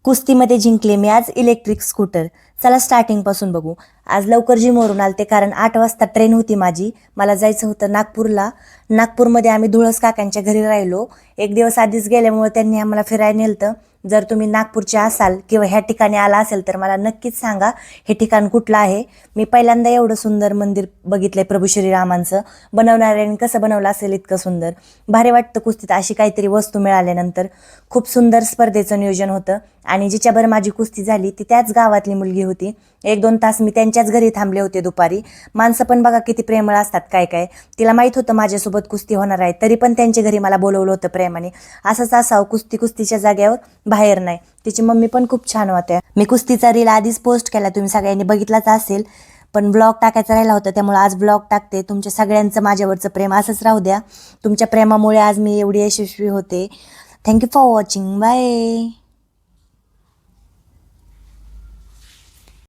कुस्तीमध्ये जिंकले मी आज इलेक्ट्रिक स्कूटर. चला स्टार्टिंगपासून बघू. आज लवकर जिमवरून आलते कारण 8 वाजता ट्रेन होती माझी. मला जायचं होतं नागपूरला. नागपूरमध्ये आम्ही धुळस काकांच्या घरी राहिलो. एक दिवस आधीच गेल्यामुळे त्यांनी आम्हाला फिरायला नेलतं. जर तुम्ही नागपूरचे असाल किंवा ह्या ठिकाणी आला असेल तर मला नक्कीच सांगा हे ठिकाण कुठलं आहे. मी पहिल्यांदा एवढं सुंदर मंदिर बघितलंय प्रभू श्रीरामांचं. बनवणाऱ्याने कसं बनवलं असेल इतकं सुंदर. भारी वाटतं कुस्तीत अशी काहीतरी वस्तू मिळाल्यानंतर. खूप सुंदर स्पर्धेचं नियोजन होतं आणि जिच्याबरोबर माझी कुस्ती झाली ती त्याच गावातली मुलगी होती. 1-2 तास मी त्यांच्याच घरी थांबले होते दुपारी. माणसं पण बघा किती प्रेमळ असतात काय काय. तिला माहीत होतं माझ्यासोबत कुस्ती होणार आहे तरी पण त्यांच्या घरी मला बोलवलं होतं प्रेमाने. असंच असावं कुस्तीच्या जाग्यावर बाहेर नाही. तिची मम्मी पण खूप छान होत्या. मी कुस्तीचा रील आधीच पोस्ट केला, तुम्ही सगळ्यांनी बघितलाच असेल. पण ब्लॉग टाकायचा राहिला होता त्यामुळे आज ब्लॉग टाकते. तुमच्या सगळ्यांचं माझ्यावरचं प्रेम असंच राहू द्या. तुमच्या प्रेमामुळे आज मी एवढी यशस्वी होते. Thank you for watching. बाय.